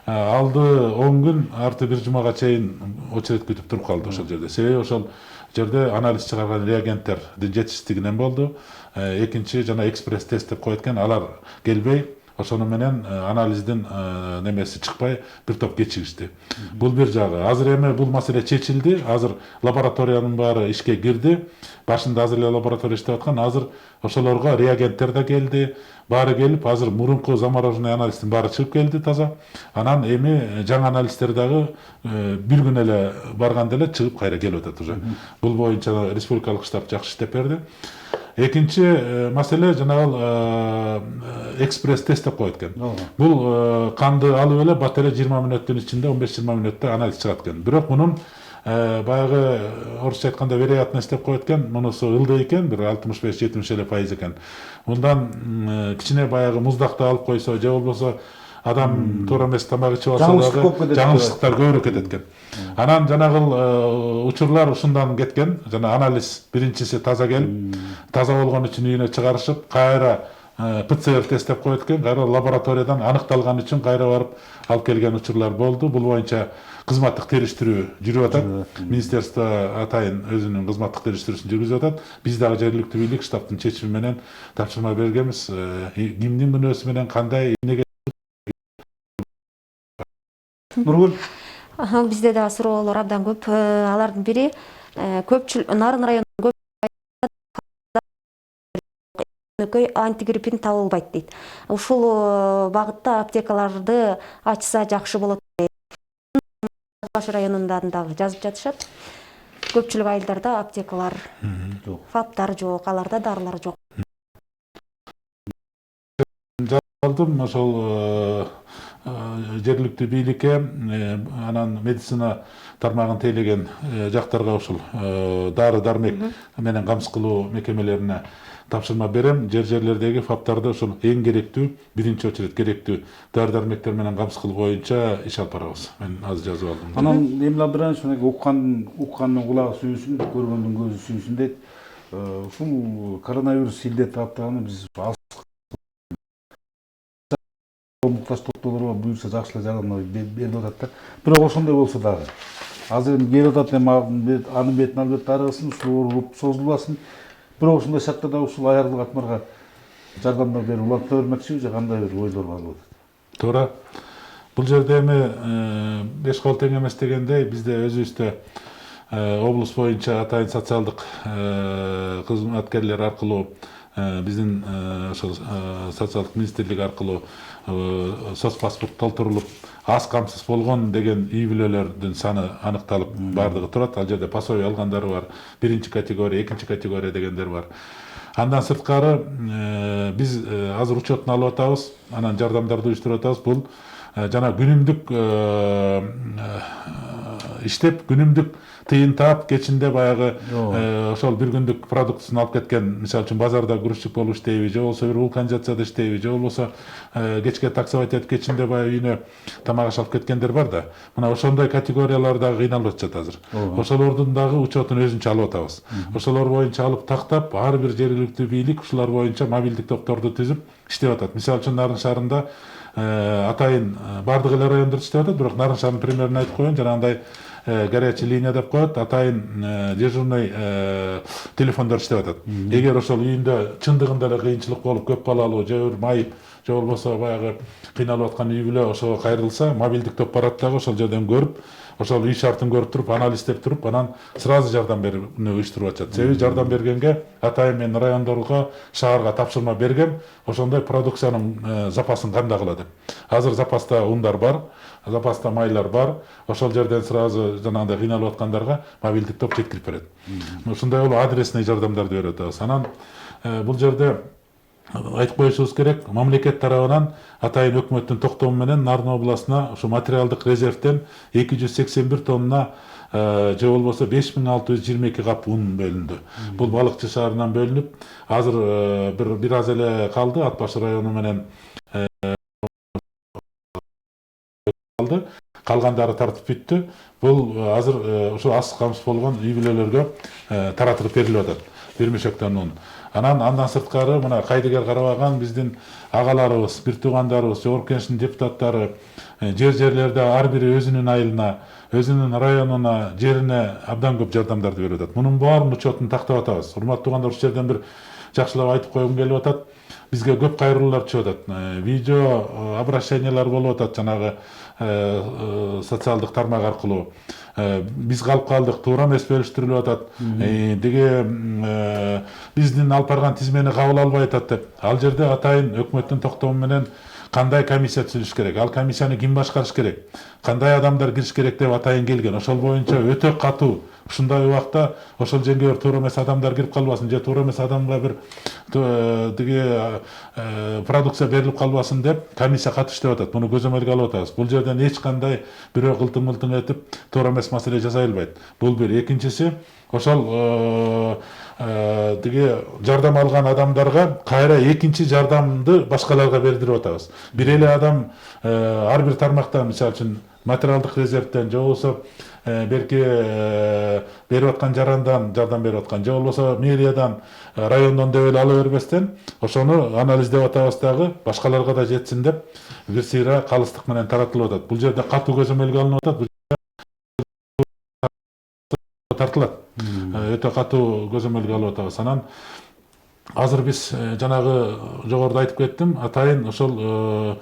алды 10 күн, арты бир жумага чейин очередь күтүп туруп калды ошол жерде. Себеби ошол жерде анализ чыгарган реагенттердин жетишсиздигинен болду. Экинчи жана экспресс тест деп коет экен, алар келбей, ошону менен анализдин немеси чыкпай бир топ кечигишти. Бул бир жагы. Азыр эми бул маселе чечилди. Азыр лабораториянын баары ишке кирди. Башында азыр эле лаборатория иштеп аткан. Азыр ошолорго реагенттер да келди. Баары келип, азыр мурунку замороженный анализдин баары чыгып келди таза. Анан эми жаңы анализдер дагы бир күн эле барганда эле чыгып кайра келип атат уже. Бул боюнча республикалык штаб жакшы иштеп берди. Экинчи маселе жанагы экспресс тест деп коет экен. Бул канды алып эле бат эле 20 мүнөттүн ичинде 15-20 мүнөттө анализ чыгат экен. Бирок мунун баягы орусча айтканда вероятность деп коет экен. Мунусу ылдый экен, бир 65-70 эле пайыз экен. Мындан кичине баягы муздакты алып койсо же болбосо адам туура эмес тамак ичип алса дагы жаңылыштыктар көбүрөөк кетет экен. Анан жанагы учурлар ушундан кеткен. Жана анализ биринчиси таза келип, таза болгон үчүн үйүнө чыгарышып, кайра ПЦР тест деп коет экен. Кайра лабораториядан аныкталган үчүн кайра барып алып келген учурлар болду. Бул боюнча кызматтык териштирүү жүрүп атат. Министерство атайын өзүнүн кызматтык териштирүүсүн жүргүзүп атат. Биз дагы жергиликтүү бийлик штабтын чечими менен тапшырма бергенбиз. Кимдин күнөөсү менен кандай эмнеге Нургүл, Бизде да суроолор абдан көп. Алардын бири көпчүлүк Нарын районунун көпчүлүк антигриппин табылбайт дейт. Ушул багытта аптекаларды ачса жакшы болот. Баш районунда дагы жазып жатышат. Көпчүлүк айылдарда аптекалар жок. фаптар жок, аларда дарылар жок. Алдым ошол жергиликтүү бийликке анан медицина тармагын тейлеген жактарга ушул дары дармек менен камсыз кылуу мекемелерине тапшырма берем. Жерлердеги фаптарды ушул эң керектүү, биринчи очередь керектүү дары дармектер менен камсыз кылуу боюнча иш алып барабыз. Мен азыр жазып алдым. Анан Эмил Абдыранович уккандын кулагы сүйүсүн, көргөндүн көзү сүйүсүн дейт. Ушул коронавирус илдет таптаганы биз муктаж топтоолорго буюрса жакшы эле жардам берип атат да. Бирок ошондой болсо дагы азыр эми келип атат, эми анын бетин албетте арыгсын, ушул ооруп созулбасын. Бирок ошондой шартта да ушул аярлык атмарга жардамдар берип уланта бермекчиби же кандай бир ойлор бар болот? Туура. Бул жерде эми беш кол тең эмес дегендей бизде өзүбүздө облус боюнча атайын социалдык кызматкерлер аркылуу биздин ошол социалдык министрлик аркылуу соцпаспорт толтурулуп, аз камсыз болгон деген үй бүлөлөрдүн саны аныкталып баардыгы турат. Ал жерде пособие алгандары бар, биринчи категория, экинчи категория дегендер бар. Андан сырткары биз азыр учетун алып атабыз, анан жардамдарды уюштуруп атабыз. Бул жана күнүмдүк иштеп, күнүмдүк тыйын таап, кечинде баягы ошол бир күндүк продуктысын алып кеткен, мисалы үчүн базарда грузчик болуп иштейби, же болбосо бир вулканизацияда иштейби, же болбосо кечке таксовать этип кечинде баягы үйүнө тамак аш алып кеткендер бар да. Мына ошондой категориялар дагы кыйналып атышат азыр. Ошолордун дагы учетун өзүнчө алып атабыз. Ошолор боюнча алып тактап, ар бир жергиликтүү бийлик ушулар боюнча мобилдик топторду түзүп иштеп атат. Мисалы үчүн Нарын шаарында атайын баардык эле райондор иштеп атат, бирок Нарын шаарынын примерин айтып коеюн. Жанагындай горячий линия деп коет, атайын дежурный телефондор иштеп атат. Эгер ошол үйүндө чындыгында эле кыйынчылык болуп, көп балалуу, же бир майып, же болбосо баягы кыйналып аткан үй бүлө ошого кайрылса, мобилдик топ барат дагы ошол жерден көрүп, ошол үй шартын көрүп туруп анализдеп туруп анан сразу жардам берип уюштуруп атышат. Себеби жардам бергенге атайын мен райондорго, шаарга тапшырма бергем, ошондой продукциянын запасын кандай кыла деп. Азыр запаста ундар бар, запаста майлар бар. Ошол жерден сразу жанагындай кыйналып аткандарга мобилдик топ жеткирип берет. Ушундай болуп адресный жардамдарды берип атабыз. Анан бул жерде айтып коюшубуз керек, мамлекет тарабынан атайын өкмөттүн токтому менен Нарын областына ушу материалдык резервден 281 тонна же болбосо 5622 кап ун бөлүндү. Бул балыкчы шаарынан бөлүнүп, азыр бир аз эле калды, Ат башы району менен калды. Калгандары тартып бүттү. Бул азыр ушу аз камсыз болгон үй бүлөлөргө таратылып берилип атат. 1 мешектен ун. Андан сырткары мына кайдыгер карабаган биздин агаларыбыз, бир туугандарыбыз, Жогорку Кеңештин депутаттары жерлерде ар бири өзүнүн айылына, өзүнүн районуна, жерине абдан көп жардамдарды берип атат. Мунун баарын учетун тактап атабыз. Урматтуу туугандар, ушул жерден бир жакшылап айтып койгум келип атат. Бизге көп кайрылуулар түшүп атат. Видео обращениялар болуп атат жанагы социалдык тармак аркылуу. Биз калып калдык, туура эмес бөлүштүрүлүп атат. Деге биздин алып барган тизмени кабыл албай атат деп. Ал жерде атайын өкмөттүн токтому менен кандай комиссия түзүлүш керек, ал комиссияны ким башкарыш керек, кандай адамдар кириш керек деп атайын келген. Ошол боюнча өтө катуу. Ушундай убакта ошол жерге туура эмес адамдар кирип калбасын, же туура эмес адамга бир тиги продукция берилип калбасын деп комиссия катыш деп атат. Муну көзөмөлгө алып атабыз. Бул жерден эч кандай бирөө кылтың-мылтың этип туура эмес маселе жасай албайт. Бул бир. Экинчиси, ошол тиги жардам алган адамдарга кайра экинчи жардамды башкаларга бердирип атабыз. Бир эле адам ар бир тармактан, мисалы үчүн материалдык резервден же болбосо берки берип аткан жарандан жардам берип аткан, же болбосо мэриядан, райондон деп эле ала бербестен, ошону анализдеп атабыз дагы, башкаларга да жетсин деп бир сыйра калыстык менен таратылып атат. Бул жерде катуу көзөмөлгө алынып атат. Тартылат. Өтө катуу көзөмөлгө алып атабыз. Анан азыр биз жанагы жогоруда айтып кеттим, атайын ошол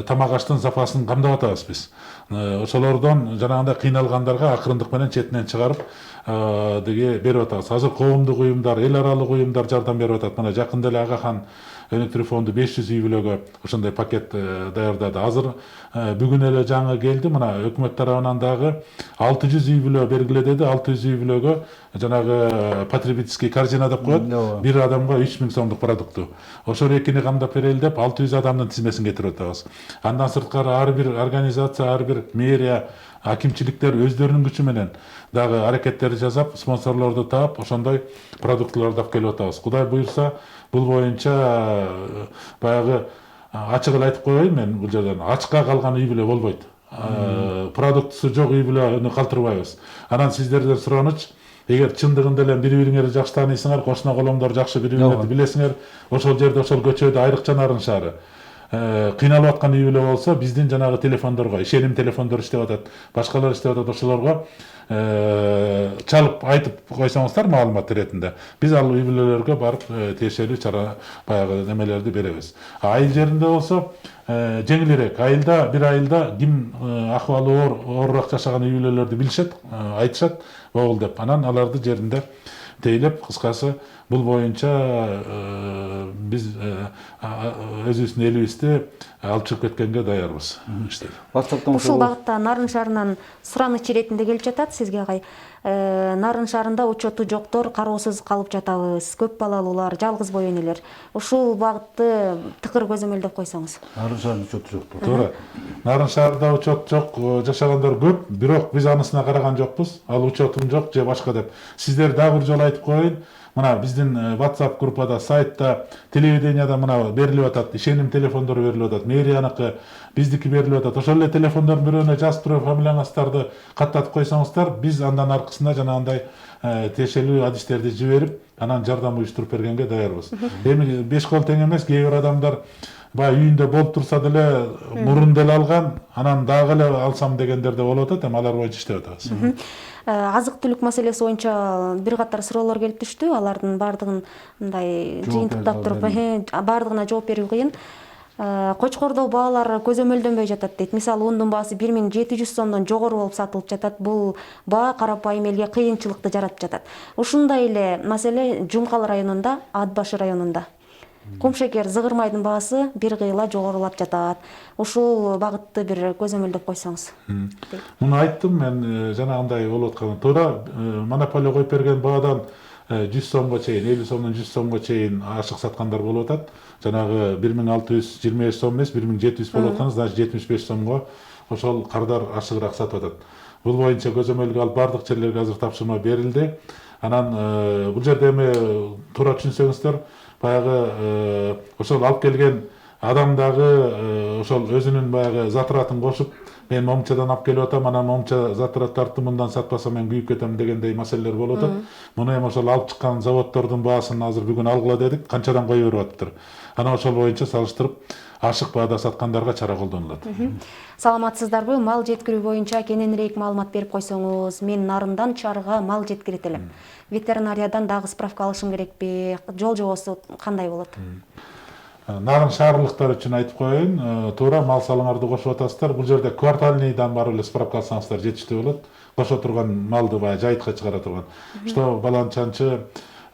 тамак аштын запасын камдап атабыз биз. Ошолордон жанагындай кыйналгандарга акырындык менен четинен чыгарып деге берип атабыз. Азыр коомдук уюмдар, эл аралык уюмдар жардам берип атат. Мына жакында эле Ага хан өнүктүрүү фонду 500 үй бүлөгө ошондой пакет даярдады. Азыр бүгүн эле жаңы келди. Мына өкмөт тарабынан дагы 600 үй бүлө бергиле деди. 600 үй бүлөгө жанагы потребительский корзина деп коет. Бир адамга 3000 сомдук продукту. Ошол экини камдап берели деп 600 адамдын тизмесин кетирип атабыз. Андан сырткары ар бир организация, ар бир мэрия, акимчиликтер өздөрүнүн күчү менен дагы аракеттерди жасап, спонсорлорду таап, ошондой продуктыларды алып келип атабыз. Кудай буйрса, бул боюнча баягы ачык эле айтып коеюн мен бул жерден. Ачка калган үй бүлө болбойт. Продуктусу жок үй бүлөнү калтырбайбыз. Анан сиздерден сураныч, эгер чындыгында эле бири-бириңерди жакшы тааныйсыңар, кошуна коломдор жакшы бири-бириңерди билесиңер, ошол жерде, ошол көчөдө айрыкча Нарын шаары кыйналып аткан үй бүлө болсо, биздин жанагы телефондорго, ишеним телефондор иштеп атат, башкалар иштеп атат, ошолорго чалып айтып койсоңуздар маалымат иретинде, биз ал үй бүлөлөргө барып тиешелүү чара баягы немелерди беребиз. Айыл жеринде болсо жеңилирээк. Бир айылда ким акыбалы оорураак жашаган үй бүлөлөрдү билишет, айтышат, могул деп. Анан аларды жеринде тейлеп, кыскасы бул боюнча биз өзүбүздүн элибизди алып чыгып кеткенге даярбыз. Ушул багытта Нарын шаарынан сураныч иретинде келип жатат сизге агай. Нарын шаарында учету жоктор кароосуз калып жатабыз, көп балалуулар, жалгыз бой энелер. Ушул багытты тыкыр көзөмөлдөп койсоңуз. Нарын шаарында учет жок. Туура. Нарын шаарында учет жок, жашагандар көп, бирок биз анысына караган жокпуз. Ал учетум жок же башка деп. Сиздер дагы бир жолу айтып коеюн. Мына биздин WhatsApp группада, сайтта, телевиденияда мына берилип атат, ишеним телефондору берилип атат, мэрияныкы, биздики берилип атат. Ошол эле телефондордун бирөөнө жазып туруп фамилияңыздарды каттатып койсоңуздар, биз андан аркысында жанагындай тиешелүү адистерди жиберип, анан жардам уюштуруп бергенге даярбыз. Эми беш кол тең эмес, кээ бир адамдар баягы үйүндө болуп турса деле мурун деле алган, анан дагы эле алсам дегендер да болуп атат, эми алар боюнча иштеп атабыз. Азык-түлүк маселеси боюнча бир катар суроолор келип түштү. Алардын баардыгын мындай жыйынтыктап туруп, баардыгына жооп берүү кыйын. Кочкордо баалар көзөмөлдөнбөй жатат дейт. Мисалы ундун баасы 1700 сомдон жогору болуп сатылып жатат. Бул баа карапайым элге кыйынчылыкты жаратып жатат. Ушундай эле маселе Жумкал районунда, Ат башы районунда. Кумшекер, зыгырмайдын баасы бир кыйла жогорулап жатат. Ушул багытты бир көзөмөлдөп койсоңуз. Муну айттым мен, жанагындай болуп аткан. Туура монополия коюп берген баадан 100 сомго чейин, 50 сомдон 100 сомго чейин ашык саткандар болуп атат. Жанагы 1625 сом эмес, 1700 болуп аткан, значит 75 сомго ошол кардар ашыгыраак сатып атат. Бул боюнча көзөмөлгө алып бардык жерлерге азыр тапшырма берилди. Анан бул жерде эми туура түшүнсөңүздөр, баягы ошол алып келген адам дагы ошол өзүнүн баягы затратын кошуп, мен момчадан алып келип атам, анан момча затраттарды мындан сатпасам мен күйүп кетем дегендей маселелер болуп атат. Муну эми ошол алып чыккан заводдордун баасын азыр бүгүн алгыла дедик, канчадан кое берип атыптыр. Анан ошол боюнча салыштырып, ашык баада саткандарга чара колдонулат. Саламатсыздарбы? Мал жеткирүү боюнча кененирээк маалымат берип койсоңуз, мен Нарындан Чарыга мал жеткирет элем. Ветеринариядан дагы справка алышым керекпи? Жол жобосу кандай болот? Нарын шаарлыктар үчүн айтып коеюн, туура мал салыңарды кошуп атасыздар. Бул жерде квартальныйдан барып эле справка алсаңыздар жетиштүү болот. Кошо турган малды баягы жайытка чыгара турган. Что баланчанчы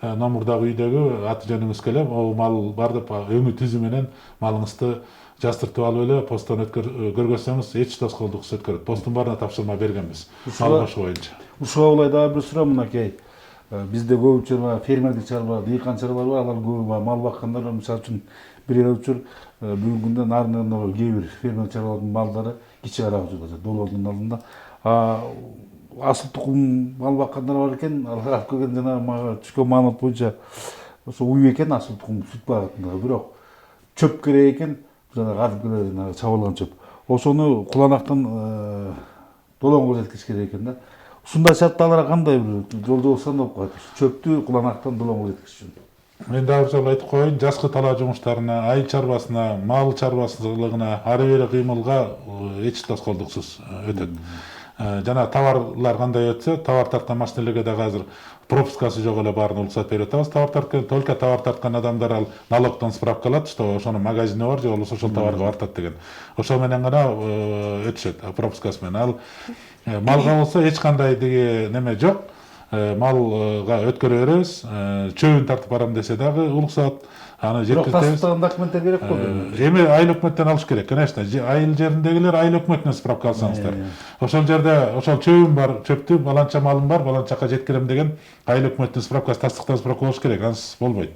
номурдагы үйдөгү аты жөнүңүз келем, ол мал бар деп өңү түзү менен малыңызды жастыртып алып эле посттон көргөзсөңүз эч тоскоолдуксуз өткөрөт. Посттун баарына тапшырма бергенбиз. Мал кошу боюнча. Ушуга улай дагы бир суроо мынакей. Бизде көбүнчө фермердик чарба, дыйкан чарбалар бар, алар көбү мал баккандар, мисалы үчүн бир эле учур бүгүнкү күндө Нарындан кээ бир фермер чарбалардын малдары кичи арак жүрөт, долбоордун алдында. Асыл тукум мал баккандар бар экен, алар алып келген жана мага түшкөн маалымат боюнча ошо уй экен, асыл тукум сүт багатындагы, бирок чөп керек экен, жана кадимки эле чабылган чөп. Ошону куланактан долоңго жеткириш керек экен да. Ушундай шартталар кандай бир жол жобосун болуп калат. Чөптү куланактан долоңго жеткириш үчүн. Мен дагы жолу айтып коеюн, жазгы талаа жумуштарына, айыл чарбасына, мал чарбачылыгына, ары бери кыймылга эч тоскоолдуксуз өтөт. Жана товарлар кандай өтсө, товар тарткан машинелерге дагы азыр пропускасы жок эле баарын уруксат берип атабыз. Только товар тарткан адамдар ал налогтон справка алат, что ошонун магазини бар же болбосо ошол товарга бартат деген. Ошол менен гана өтүшөт, пропускасы менен. Ал малга болсо эч кандай деге неме жок. Малга өткөрө беребиз. Чөбүн тартып барам десе дагы уруксат. Аны жеткиребиз. Тастыган документтер керек болду. Эми айыл өкмөттөн алыш керек, конечно. Айыл жериндегилер айыл өкмөтүнөн справка алсаңыздар. Ошол жерде ошол чөбүм бар, чөптү баланча малым бар, баланчакка жеткирем деген айыл өкмөтүнүн справкасы, тастыктан справка болуш керек, ансыз болбойт.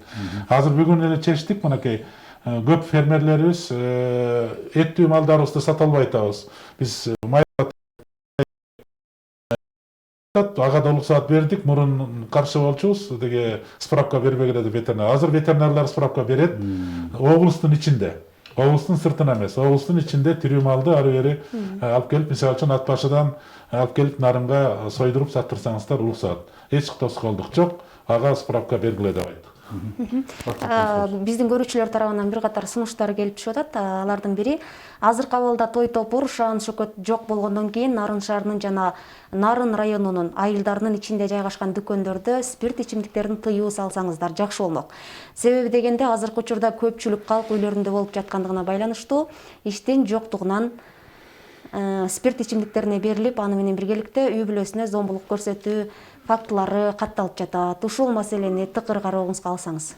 Азыр бүгүн эле чечтик, мынакей көп фермерлерибиз эттүү малдарыбызды сата албай атабыз. Биз ага да уруксаат бердик, мурун каршы болчубуз, деге справка бербегиле деп ветеринар. Азыр ветеринарлар справка берет. Облустун ичинде. Облустун сыртына эмес, облустун ичинде тирүү малды ары бери алып келип, мисалы үчүн Ат башыдан алып келип Нарынга сойдуруп саттырсаңыздар уруксаат. Эч тоскоолдук жок. Ага справка бергиле деп айттык. Биздин көрүүчүлөр тарабынан бир катар сунуштар келип түшүп атат. Алардын бири азыркы абалда той топур, шаан шөкөт жок болгондон кийин Нарын шаарынын жана Нарын районунун айылдарынын ичинде жайгашкан дүкөндөрдө спирт ичимдиктерин тыюу салсаңыздар жакшы болмок. Себеби дегенде азыркы учурда көпчүлүк калк үйлөрүндө болуп жаткандыгына байланыштуу иштин жоктугунан спирт ичимдиктерине берилип, аны менен биргеликте үй бүлөсүнө зомбулук көрсөтүү фактылары катталып жатат. Ушул маселени тыкыр карообуңузга алсаңыз.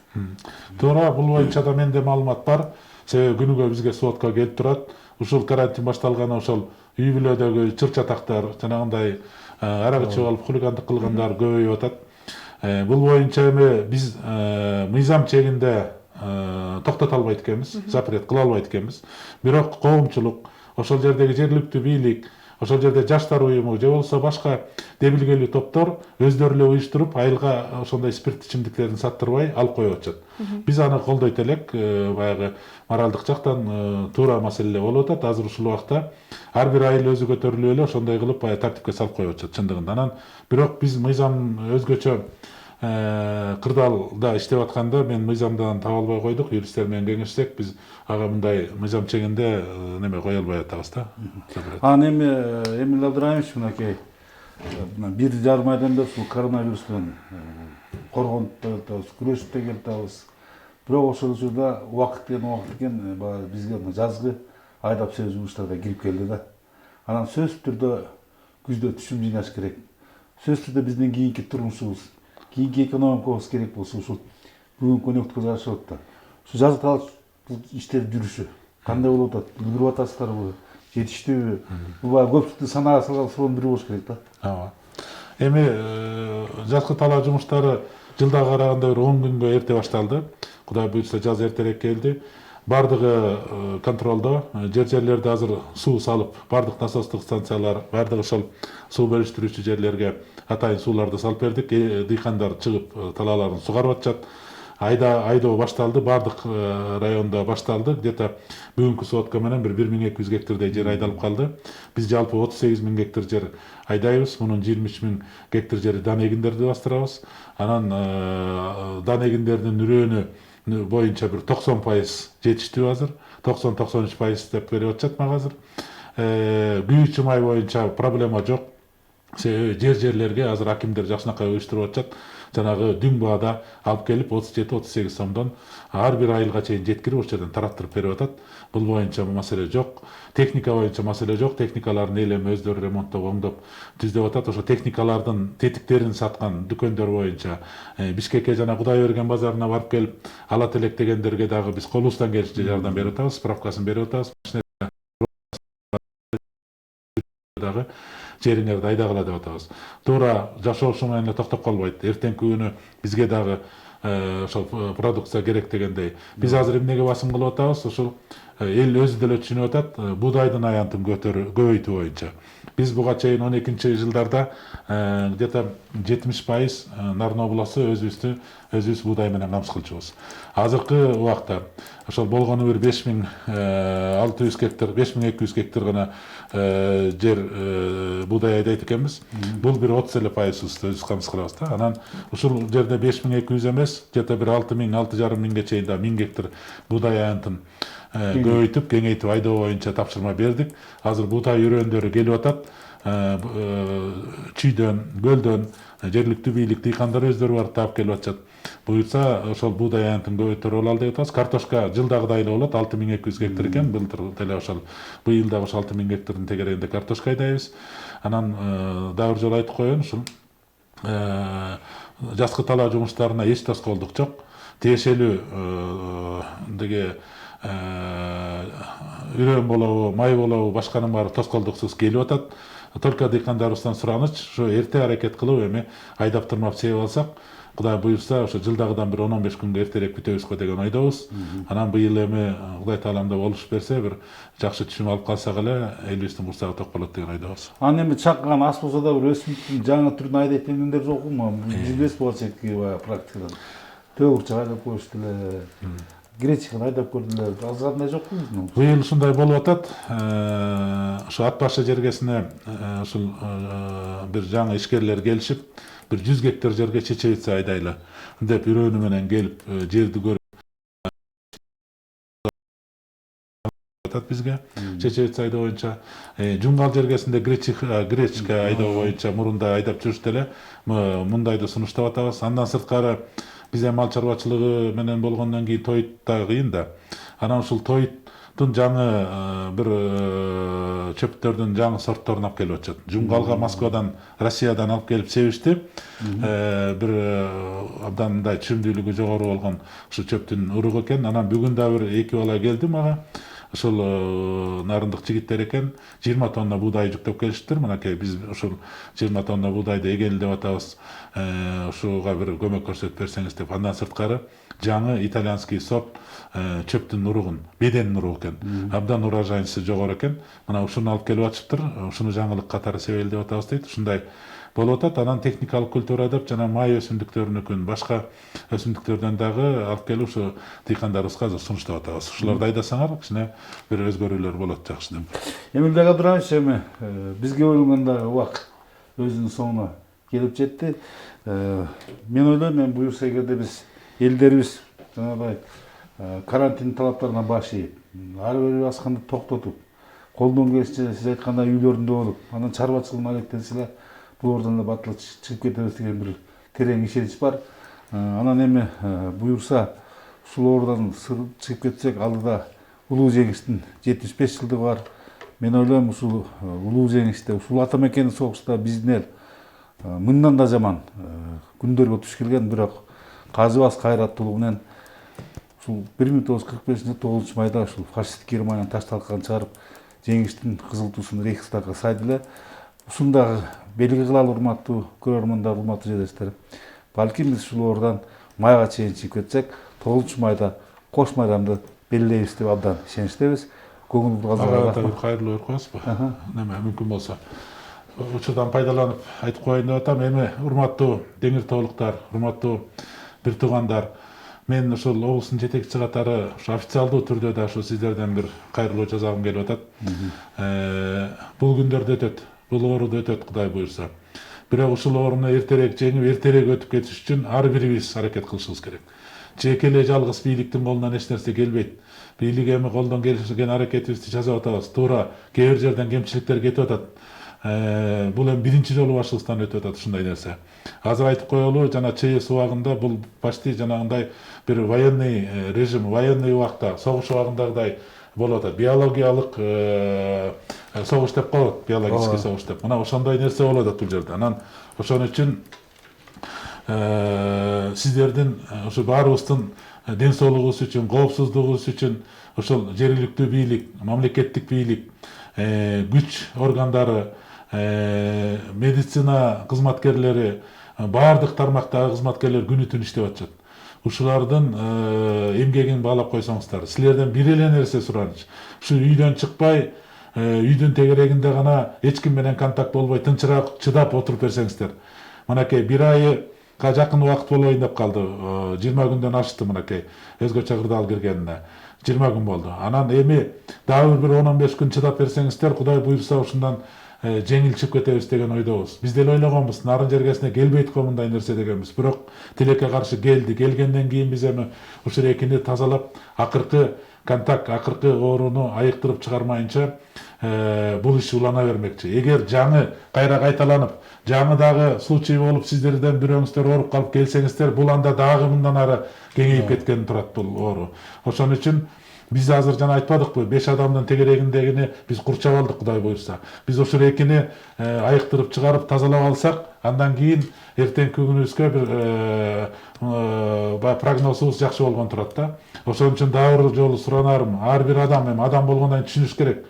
Туура, бул боюнча да менде маалымат бар. Себеби күнүгө бизге сводка келип турат. Ушул карантин башталган ошол үй бүлөдөгү чыр-чатактар, жанагындай арак ичип алып хулигандык кылгандар көбөйүп атат. Бул боюнча эми биз мыйзам чегинде токтото албайт экенбиз, запрет кыла албайт экенбиз. Бирок коомчулук, ошол жердеги жергиликтүү бийлик, ошол жерде жаштар уюму же болбосо башка дебилгелүү топтор өздөрү эле уюштуруп айылга ошондой спирт ичимдиктерин саттырбай алып коюп атышат. Биз аны колдойт элек, баягы моралдык жактан туура маселе болуп атат. Азыр ушул убакта ар бир айыл өзү көтөрүлүп эле ошондой кылып баягы тартипке салып коюп атышат чындыгында. Анан бирок биз мыйзам өзгөчө кырдаалда иштеп атканда мен мыйзамдан таба албай койдук, юристтер менен кеңешсек биз ага мындай мыйзам чегинде неме кое албай атабыз да. Анан эми Эмил Абдырайымович мынакей 1,5 айдан бери ушул коронавирус менен коргонуп келатабыз, күрөшүп келатабыз. Бирок ошол учурда убакыт экен баягы бизге жазгы айдап себүү жумуштарга кирип келди да. Анан сөзсүз түрдө күздө түшүм жыйнаш керек. Сөзсүз түрдө биздин кийинки турмушубуз, кийинки экономикабыз керек болсо ушул бүгүнкү өнөктүгө жарашып атат. Ушу жазгы талаш иштер жүрүшү кандай болуп атат? Үлгүрүп атасыздарбы? Жетиштүүбү? Бул баягы көпчүлүктүн санаага салган суроонун бири болуш керек да. Ооба. Эми жазгы талаа жумуштары жылдага караганда бир 10 күнгө эрте башталды. Кудай буйрса жаз эртерээк келди. Бардыгы контролдо, жерлерде азыр суу салып, бардык насостук станциялар, бардыгы ошол суу бөлүштүрүүчү жерлерге атайын сууларды салып бердик. Дыйкандар чыгып талааларын сугарып атышат. Айдоо башталды, бардык районда башталды. Где-то бүгүнкү сводка менен 1200 гектардай жер айдалып калды. Биз жалпы 38 000 гектар жер айдайбыз. Мунун 23 000 гектар жери дан эгиндерди бастырабыз. Анан дан эгиндердин үрөөнү боюнча бир 90% жетиштүү азыр. 90-93% деп берип атышат мага азыр. Күйүүчү май боюнча проблема жок. Жерлерге азыр акимдер жакшынакай уюштуруп атышат. Жанагы дүң баада алып келип 37-38 сомдон ар бир айылга чейин жеткирип ошол жерден тараттырып берип атат. Бул боюнча маселе жок. Техника боюнча маселе жок. Техникаларын элем өздөрү ремонттоп, оңдоп түздөп атат. Ошо техникалардын тетиктерин саткан дүкөндөр боюнча Бишкекке жана Кудай берген базарына барып келип алат элек дегендерге дагы биз колубуздан келишинче жардам берип атабыз, справкасын берип атабыз. Дагы жериңерди айдагыла деп атабыз. Туура жашоосу менен эле токтоп калбайт. Эртеңки күнү бизге дагы ошол продукция керек дегендей. Биз азыр эмнеге басым кылып атабыз? Ошол эл өзү деле түшүнүп атат, буудайдын аянтын көбөйтүү боюнча. Биз буга чейин 12 жылдарда где-то 70% Нарын областы өзүбүз буудай менен камсыз кылчубуз. Азыркы убакта ошол болгону бир 5600 гектар, 5200 гектар гана жер буудай айдайт экенбиз. Бул бир 30% өзүбүз камсыз кылабыз да. Анан ушул жерде 5200 эмес, где-то бир 6000-6500 чейин да 1000 гектар буудай аянтын көбөйтүп, кеңейтип айдоо боюнча тапшырма бердик. Азыр буудай үрөөндөрү келип атат. Чүйдөн, көлдөн жергиликтүү бийлик, дыйкандар өздөрү барып таап келип атышат. Буюрса ошол буудай аянтын көбөйтүп алалы деп атабыз. Картошка жылдагыдай эле болот, 6200 гектар экен. Былтыр деле ошол быйыл да ошол 6000 гектардын тегерегинде картошка айдайбыз. Анан дагы бир жолу айтып коеюн, ушул жазгы талаа жумуштарына эч тоскоолдук жок. Тиешелүү деге үрөөн болобу, май болобу, башканын баары тоскоолдуксуз келип атат. Только дыйкандарыбыздан сураныч, ушу эрте аракет кылып эми айдап турмап себип алсак, Кудай буйрса, ошо жылдагыдан бир 10-15 күнгө эртерээк бүтөбүзгө деген ойдобуз. Анан быйыл эми Кудай таалам да болуш берсе, бир жакшы түшүм алып калсак эле элибиздин курсагы ток болот деген ойдобуз. Анан эми чаккан ас болсо да бир өсүмдүктүн жаңы түрүн айдайт дегендер жокпу? Биз билебиз болчекти практикадан. Төгүрчөк айдап коюшту эле. Гречканы айдап көрдүлөр. Азыр кандай жокпу биздин? Быйыл ушундай болуп атат. Ошо ат башы жергесине ушул бир жаңы ишкерлер келишип, бир 100 гектар жерге чечевица айдайлы деп үрөөнү менен келип жерди көрүп атат бизге. Чечевица айдоо боюнча жунгал жергесинде гречка айдоо боюнча мурунда айдап жүрүштү эле. Мундайды сунуштап атабыз. Андан сырткары биз мал чарбачылыгы менен болгондон кийин тоyut да кыйын да. Анан ушул тоyuттун жаңы бир чөптөрдүн жаңы сортторун алып келип атышат. Жунгалга Москвадан, Россиядан алып келип себишти. Бир абдан мындай түшүмдүүлүгү жогору болгон ушу чөптүн уругу экен. Анан бүгүн да бир 2 бала келди мага. Ошол нарындык жигиттер экен. 20 тонна буудай жүктөп келиштир. Мынакей биз ушул 20 тонна буудайды эгели деп атабыз. Ушуга бир көмөк көрсөтүп берсеңиз деп. Андан сырткары жаңы итальянский сорт чөптүн уругун, беден уругу экен. Абдан урожайнысы жогору экен. Мына ушуну алып келип атышыптыр. Ушуну жаңылык катары себели деп атабыз дейт. Ушундай болуп атат. Анан техникалык культура деп жана май өсүмдүктөрүнүкүн, башка өсүмдүктөрдөн дагы алып келип ушу дыйкандарыбызга азыр сунуштап атабыз. Ушуларды айдасаңар кичине бир өзгөрүүлөр болот жакшы деп. Эмилбек Абдырамович, эми бизге бөлүнгөн убак өзүнүн соңуна келип жетти. Мен ойлойм, эми буюрса эгерде биз элдерибиз жанагындай карантин талаптарына баш ийип, ар бир асканды токтотуп, колдон келишинче сиз айткандай үйлөрүндө болуп, анан чарбачылыгына алектенсе эле бул ордон эле батыл чыгып кетебиз деген бир терең ишенич бар. Анан эми буюрса ушул оорудан чыгып кетсек, алдыда улуу жеңиштин 75 жылдыгы бар. Мен ойлойм, ушул улуу жеңиште, ушул ата мекендик согушта биздин эл мындан да жаман күндөргө туш келген, бирок кажыбас кайраттуулугу менен ушул 1945-жылы 9 майда ушул фашисттик Германияны таш талкаган чыгарып, жеңиштин кызыл туусун Рейхстагга сайды эле. Ушундагы белги кылалы, урматтуу көрөрмандар, урматтуу жерлештер. Балким биз ушул оорудан майга чейин чыгып кетсек, 9 майда кош майрамды белгилейбиз деп абдан ишеничтебиз. Көңүл Ага, кайрылуу берип коесузбу? Неме мүмкүн болсо. Учурдан пайдаланып айтып коеюн деп атам. Эми урматтуу деңир тоолуктар, урматтуу бир туугандар, мен ушул облустун жетекчи катары официалдуу түрдө да ушу сиздерден бир кайрылуу жасагым келип атат. Бул күндөрдө өтөт, бул ооруда өтөт, Кудай буйрса. Бирок ушул ооруну эртерээк жеңип, эртерээк өтүп кетиш үчүн ар бирибиз аракет кылышыбыз керек. Жеке эле жалгыз бийликтин колунан эч нерсе келбейт. Бийлик эми колдон келген аракетибизди жасап атабыз. Туура кээ бир жерден кемчиликтер кетип атат. Бул эми биринчи жолу башыбыздан өтүп атат ушундай нерсе. Азыр айтып коелу, жана ЧС убагында бул почти жанагындай бир военный режим, военный убакта, согуш убагындагыдай болуп атат. Биологиялык согуш деп коет, биологический согуш деп. Мына ошондой нерсе болуп атат бул жерде. Анан ошон үчүн сиздердин ушу баарыбыздын ден соолугубуз үчүн, коопсуздугубуз үчүн ошол жергиликтүү бийлик, мамлекеттик бийлик, күч органдары, медицина кызматкерлери, баардык тармактагы кызматкерлер күнү түн иштеп атышат. Ушулардын эмгегин баалап койсоңуздар. Силерден бир эле нерсе сураныч. Ушу үйдөн чыкпай, үйдүн тегерегинде гана эч ким менен контакт болбой, тынчыраак чыдап отуруп берсеңиздер. Мынакей бир айга жакын убакыт болбойн деп калды. 20 күндөн ашты мынакей өзгөчө кырдаал киргенине. 20 күн болду. Анан эми дагы бир 10-15 күн чыдап берсеңиздер, Кудай буйрса ушундан жеңил чыгып кетебиз деген ойдобуз. Биз деле ойлогонбуз, нарын жергесине келбейт го мындай нерсе дегенбиз. Бирок тилекке каршы келди. Келгенден кийин биз эми ушул экини тазалап, акыркы контакт, акыркы ооруну айыктырып чыгармайынча бул иш улана бермекчи. Эгер жаңы кайра кайталанып, жаңы дагы случай болуп, сиздерден бирөөңүздөр ооруп калып келсеңиздер, бул анда дагы мындан ары кеңейип кеткен турат бул оору. Ошон үчүн биз азыр жана айтпадыкпы, 5 адамдын тегерегиндегини биз курчап алдык, Кудай буйрса. Биз ошол экини айыктырып чыгарып тазалап алсак, андан кийин эртеңки күнүбүзгө бир прогнозубуз жакшы болгон турат да. Ошон үчүн дагы бир жолу суранарым, ар бир адам эми адам болгондон кийин түшүнүш керек.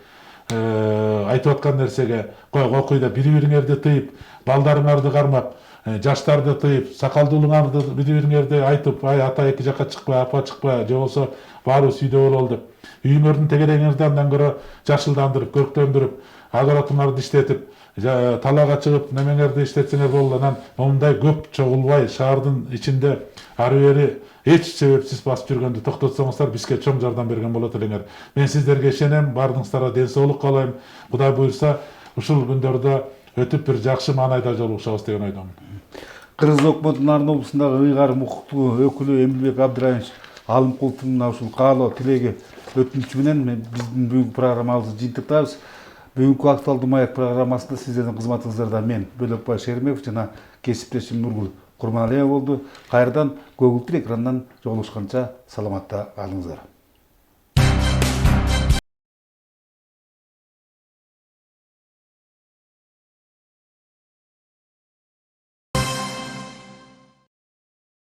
Айтып аткан нерсеге окуйда бири-бириңерди тыйып, балдарыңарды кармап, жаштарды тыйып, сакалдуулуңарды бири-бириңерди айтып, ай ата эки жакка чыкпа, апа чыкпа, же болбосо баарыбыз үйдө бололу деп. Үйүңөрдүн тегерегиңерди андан көрө жашылдандырып, көрктөндүрүп, огородуңарды иштетип, талаага чыгып, немеңерди иштетсеңер болду. Анан момундай көп чогулбай, шаардын ичинде ары бери эч себепсиз басып жүргөндү токтотсоңуздар, бизге чоң жардам берген болот элеңер. Мен сиздерге ишенем, баардыгыңыздарга ден соолук каалайм. Кудай буйрса, ушул күндөрдө өтүп бир жакшы маанайда жолугушабыз деген ойдомун. Кыргыз өкмөтүнүн Нарын облусундагы ыйгарым укуктуу өкүлү Эмилбек Абдырайымович Алымкуловдун ушул каалоо тилеги өтүнүчү менен биздин бүгүнкү программабызды жыйынтыктайбыз. Бүгүнкү актуалдуу маек программасында сиздердин кызматыңыздарда мен Бөлөкбай Шеримбеков жана кесиптешим Нургул Курманалиева болду. Кайрадан көгүлтүр экрандан жолугушканча саламатта калыңыздар.